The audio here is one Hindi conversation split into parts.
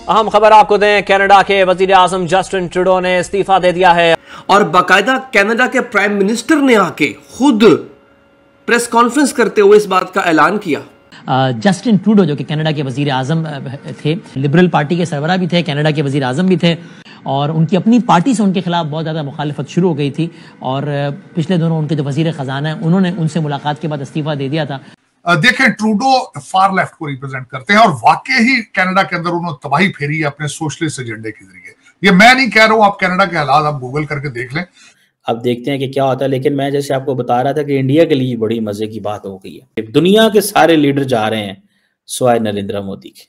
अहम खबर आपको दें, कनाडा के वजीर आजम जस्टिन ट्रूडो ने इस्तीफा दे दिया है और बाकायदा कनाडा के प्राइम मिनिस्टर ने आके खुद प्रेस कॉन्फ्रेंस करते हुए इस बात का ऐलान किया। जस्टिन ट्रूडो जो कि कनाडा के वजीर आजम थे, लिबरल पार्टी के सरबराह भी थे, कनाडा के वजीर आजम भी थे और उनकी अपनी पार्टी से उनके खिलाफ बहुत ज़्यादा मुखालफत शुरू हो गई थी और पिछले दिनों उनके जो वजीर ख़जाना है उन्होंने उनसे मुलाकात के बाद इस्तीफा दे दिया था। देखें, ट्रूडो फार लेफ्ट को रिप्रेजेंट करते हैं और वाकई ही कनाडा के अंदर उन्होंने तबाही फेरी है अपने सोशलिस्ट एजेंडे के जरिए। ये मैं नहीं कह रहा हूं, आप कनाडा के हालात आप गूगल करके देख लें। अब देखते हैं कि क्या होता है। लेकिन मैं जैसे आपको बता रहा था कि इंडिया के लिए बड़ी मजे की बात हो गई है। दुनिया के सारे लीडर जा रहे हैं सिवाय नरेंद्र मोदी के।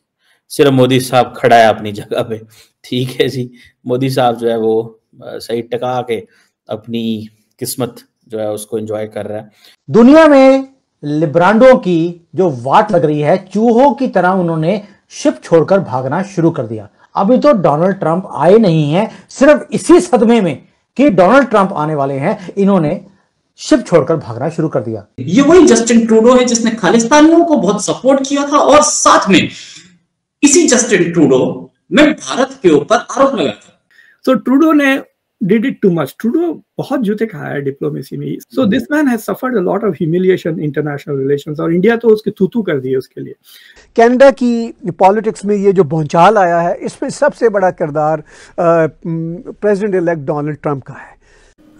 सिर्फ मोदी साहब खड़ा है अपनी जगह पे। ठीक है जी, मोदी साहब जो है वो सही टका के अपनी किस्मत जो है उसको एंजॉय कर रहा है। दुनिया में लिब्रांडो की जो वाट लग रही है, चूहों की तरह उन्होंने शिप छोड़कर भागना शुरू कर दिया। अभी तो डोनाल्ड ट्रंप आए नहीं हैं, सिर्फ इसी सदमे में कि डोनाल्ड ट्रंप आने वाले हैं, इन्होंने शिप छोड़कर भागना शुरू कर दिया। ये वही जस्टिन ट्रूडो है जिसने खालिस्तानियों को बहुत सपोर्ट किया था और साथ में इसी जस्टिन ट्रूडो ने भारत के ऊपर आरोप लगाया था। तो ट्रूडो ने did it too much. Trudeau बहुत जूते खाया है डिप्लोमेसी में। So this man has suffered a lot of humiliation international relations और इंडिया तो उसके थूथू कर दिए उसके लिए। कनाडा की पॉलिटिक्स में ये जो भौचाल आया है, इसमें सबसे बड़ा किरदार प्रेसिडेंट इलेक्ट डोनाल्ड ट्रंप का है।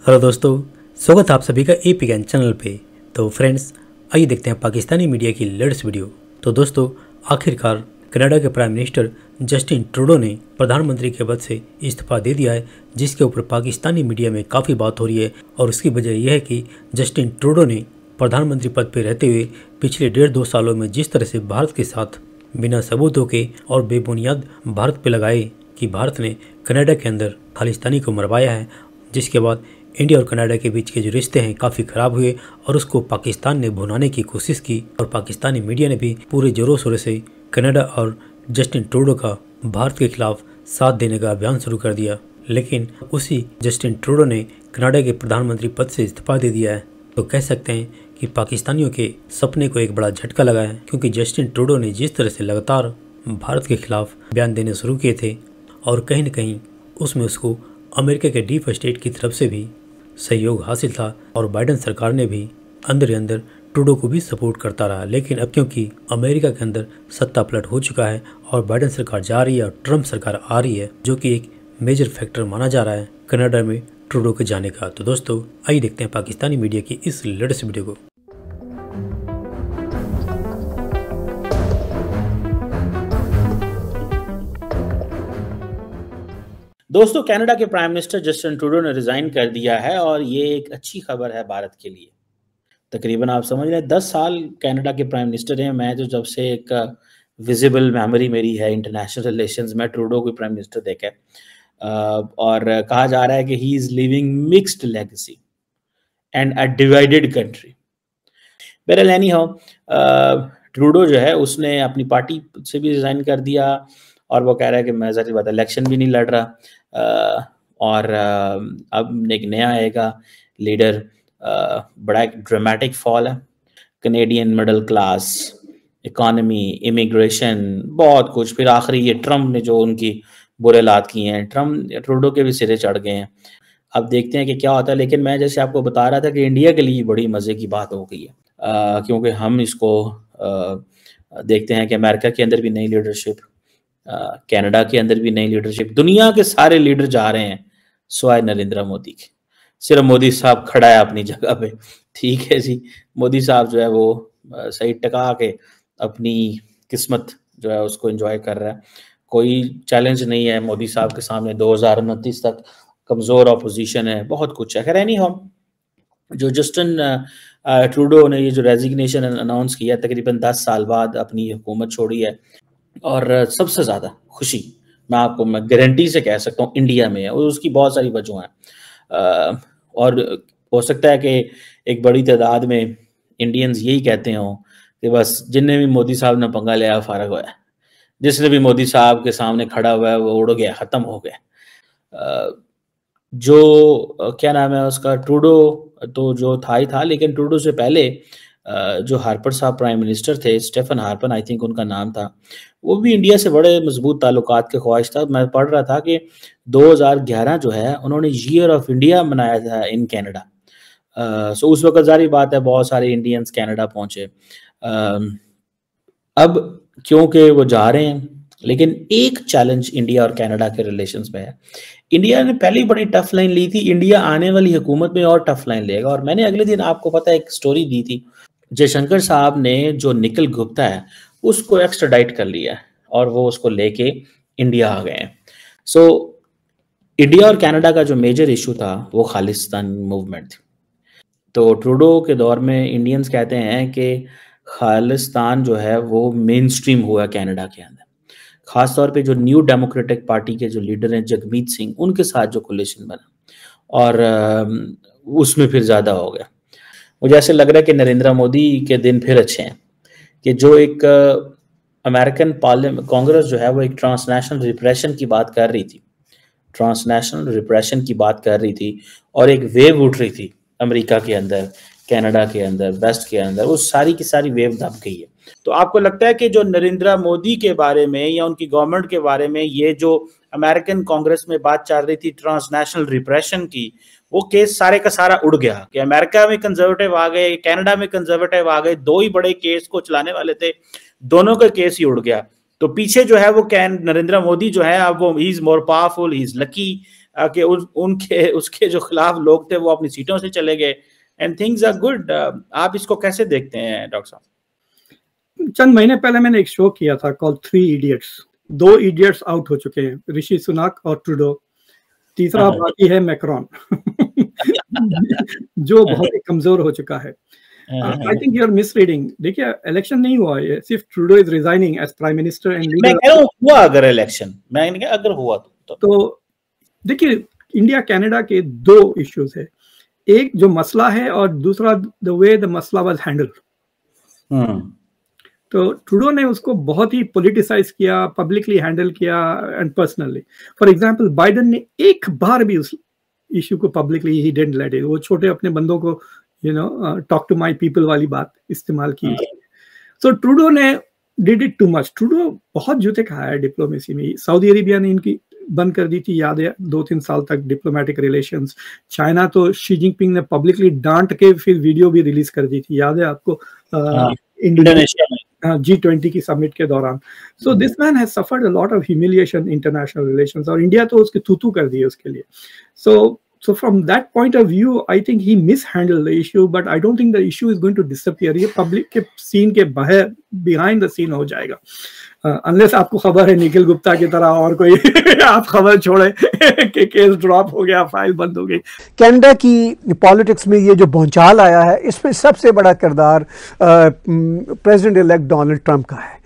हेलो दोस्तों, स्वागत है आप सभी का एपी ज्ञान चैनल पे। तो फ्रेंड्स, आइए देखते हैं पाकिस्तानी मीडिया की लेटेस्ट वीडियो। तो दोस्तों, आखिरकार कनाडा के प्राइम मिनिस्टर जस्टिन ट्रूडो ने प्रधानमंत्री के पद से इस्तीफा दे दिया है, जिसके ऊपर पाकिस्तानी मीडिया में काफ़ी बात हो रही है। और उसकी वजह यह है कि जस्टिन ट्रूडो ने प्रधानमंत्री पद पर रहते हुए पिछले 1.5-2 सालों में जिस तरह से भारत के साथ बिना सबूतों के और बेबुनियाद भारत पे लगाए कि भारत ने कनाडा के अंदर खालिस्तानी को मरवाया है, जिसके बाद इंडिया और कनाडा के बीच के जो रिश्ते हैं काफ़ी ख़राब हुए और उसको पाकिस्तान ने भुनाने की कोशिश की। और पाकिस्तानी मीडिया ने भी पूरे जोरों शोरों से कनाडा और जस्टिन ट्रूडो का भारत के खिलाफ साथ देने का अभियान शुरू कर दिया। लेकिन उसी जस्टिन ट्रूडो ने कनाडा के प्रधानमंत्री पद से इस्तीफा दे दिया है। तो कह सकते हैं कि पाकिस्तानियों के सपने को एक बड़ा झटका लगा है, क्योंकि जस्टिन ट्रूडो ने जिस तरह से लगातार भारत के खिलाफ बयान देने शुरू किए थे और कहीं न कहीं उसमें उसको अमेरिका के डीप स्टेट की तरफ से भी सहयोग हासिल था और बाइडेन सरकार ने भी अंदर ही अंदर ट्रूडो को भी सपोर्ट करता रहा। लेकिन अब क्योंकि अमेरिका के अंदर सत्ता पलट हो चुका है और बाइडेन सरकार जा रही है और ट्रंप सरकार आ रही है, जो कि एक मेजर फैक्टर माना जा रहा है कनाडा में ट्रूडो के जाने का। तो दोस्तों, आइए देखते हैं पाकिस्तानी मीडिया की इस लेटेस्ट वीडियो को। दोस्तों, कनाडा के प्राइम मिनिस्टर जस्टिन ट्रूडो ने रिजाइन कर दिया है और ये एक अच्छी खबर है भारत के लिए। तकरीबन आप समझ लें 10 साल कनाडा के प्राइम मिनिस्टर हैं। मैं तो जब से एक विजिबल मेमोरी मेरी है इंटरनेशनल रिलेशंस में ट्रूडो को प्राइम मिनिस्टर देखे और कहा जा रहा है कि he is living mixed legacy and a divided country. बहरहाल एनी हाउ, ट्रूडो जो है उसने अपनी पार्टी से भी रिजाइन कर दिया और वो कह रहा है कि मैं ज़ाहिर बात है इलेक्शन भी नहीं लड़ रहा और अब एक नया आएगा लीडर। बड़ा एक ड्रामेटिक फॉल है। Canadian middle class, economy, immigration, बहुत कुछ। फिर आखिरी ये ट्रम्प ने जो उनकी बुरे हालात किए हैं, ट्रूडो के भी सिरे चढ़ गए हैं। अब देखते हैं कि क्या होता है। लेकिन मैं जैसे आपको बता रहा था कि इंडिया के लिए बड़ी मज़े की बात हो गई है, क्योंकि हम इसको देखते हैं कि अमेरिका के अंदर भी नई लीडरशिप, कनाडा के अंदर भी नई लीडरशिप। दुनिया के सारे लीडर जा रहे हैं सिवाय नरेंद्र मोदी के। सिर्फ मोदी साहब खड़ा है अपनी जगह पे। ठीक है जी, मोदी साहब जो है वो सही टका के अपनी किस्मत जो है उसको एंजॉय कर रहा है। कोई चैलेंज नहीं है मोदी साहब के सामने। 2029 तक कमज़ोर अपोजिशन है, बहुत कुछ है। खैर एनी हाउ, जो जस्टिन ट्रूडो ने ये जो रेजिग्नेशन अनाउंस किया, तकरीबन 10 साल बाद अपनी हुकूमत छोड़ी है और सबसे ज़्यादा खुशी मैं गारंटी से कह सकता हूँ इंडिया में है और उसकी बहुत सारी वजह हैं। और हो सकता है कि एक बड़ी तादाद में इंडियंस यही कहते हों कि बस जिनने भी मोदी साहब ने पंगा लिया फारग हुआ है, जिसने भी मोदी साहब के सामने खड़ा हुआ है वो उड़ गया, ख़त्म हो गया। जो क्या नाम है उसका, ट्रूडो तो जो था ही था, लेकिन ट्रूडो से पहले जो हार्पर साहब प्राइम मिनिस्टर थे, स्टेफन हार्पर आई थिंक उनका नाम था, वो भी इंडिया से बड़े मजबूत ताल्लुकात के ख्वाहिश था। मैं पढ़ रहा था कि 2011 जो है उन्होंने ईयर ऑफ इंडिया मनाया था इन कनाडा। सो उस वक्त जारी बात है बहुत सारे इंडियंस कनाडा पहुंचे। अब क्योंकि वो जा रहे हैं, लेकिन एक चैलेंज इंडिया और कनाडा के रिलेशंस में है। इंडिया ने पहले बड़ी टफ लाइन ली थी, इंडिया आने वाली हुकूमत में और टफ लाइन लेगा। और मैंने अगले दिन आपको पता है एक स्टोरी दी थी, जयशंकर साहब ने जो निखिल गुप्ता है उसको एक्स्ट्राडाइट कर लिया है और वो उसको लेके इंडिया आ गए हैं। सो इंडिया और कनाडा का जो मेजर इशू था वो खालिस्तान मूवमेंट थी। तो ट्रूडो के दौर में इंडियंस कहते हैं कि खालिस्तान जो है वो मेन स्ट्रीम हुआ कनाडा के अंदर, खासतौर पे जो न्यू डेमोक्रेटिक पार्टी के जो लीडर हैं जगमीत सिंह, उनके साथ जो कोलिशन बना और उसमें फिर ज़्यादा हो गया। मुझे ऐसे लग रहा है कि नरेंद्र मोदी के दिन फिर अच्छे हैं कि जो एक अमेरिकन पार्लियामेंट कांग्रेस जो है वो एक ट्रांसनेशनल रिप्रेशन की बात कर रही थी, ट्रांसनेशनल रिप्रेशन की बात कर रही थी और एक वेव उठ रही थी अमेरिका के अंदर, कनाडा के अंदर, वेस्ट के अंदर, वो सारी की सारी वेव दब गई है। तो आपको लगता है कि जो नरेंद्र मोदी के बारे में या उनकी गवर्नमेंट के बारे में ये जो अमेरिकन कांग्रेस में बात चल रही थी ट्रांसनेशनल रिप्रेशन की, वो केस सारे का सारा उड़ गया कि अमेरिका में कंजर्वेटिव आ गए, कनाडा में कंजर्वेटिव आ गए, दो ही बड़े केस को चलाने वाले थे, दोनों का केस ही उड़ गया। तो पीछे जो है वो नरेंद्र मोदी जो है अब वो he is more powerful, he is lucky कि उनके उसके जो खिलाफ लोग थे वो अपनी सीटों से चले गए एंड थिंग्स आर गुड। आप इसको कैसे देखते हैं डॉक्टर साहब? चंद महीने पहले मैंने एक शो किया था कॉल्ड 3 इडियट्स। 2 इडियट्स आउट हो चुके हैं, ऋषि सुनाक और ट्रूडो, तीसरा बाकी है मैक्रॉन जो बहुत ही कमजोर हो चुका है। I think you are misreading. देखिए इलेक्शन नहीं हुआ है, सिर्फ Trudeau is resigning as prime minister and leader. मैं कह रहा हूं हुआ अगर इलेक्शन, मैं अगर हुआ तो देखिए इंडिया कनाडा के 2 इश्यूज है, एक जो मसला है और दूसरा द वे द मसला वाज हैंडल्ड। तो ट्रूडो ने उसको बहुत ही पॉलिटिसाइज किया, पब्लिकली हैंडल किया and personally. For example Biden ने एक बार भी उस इशू को publicly he didn't let it, वो छोटे अपने बंदों को टॉक टू माय पीपल वाली बात इस्तेमाल की। सो ट्रूडो ने did it too much. Trudeau बहुत जूते खाया है डिप्लोमेसी में। सऊदी अरेबिया ने इनकी बंद कर दी थी, याद है 2-3 साल तक डिप्लोमेटिक रिलेशंस। चाइना तो शी जिनपिंग ने पब्लिकली डांट के फिर वीडियो भी रिलीज कर दी थी, याद है आपको, इंडोनेशिया में G20 की समिट के दौरान। So this man has suffered a lot of humiliation international relations और इंडिया तो उसके तू कर दिए उसके लिए। So from that point of view, I think he mishandled the issue, but I don't think the issue is going to disappear. ये public के scene के बाहर behind the scene हो जाएगा, unless आपको खबर है निखिल गुप्ता की तरह और कोई आप खबर छोड़े कि केस ड्रॉप हो गया, फाइल बंद हो गई। कनाडा की पॉलिटिक्स में ये जो भूचाल आया है, इसमें सबसे बड़ा किरदार प्रेसिडेंट इलेक्ट डोनाल्ड ट्रंप का है।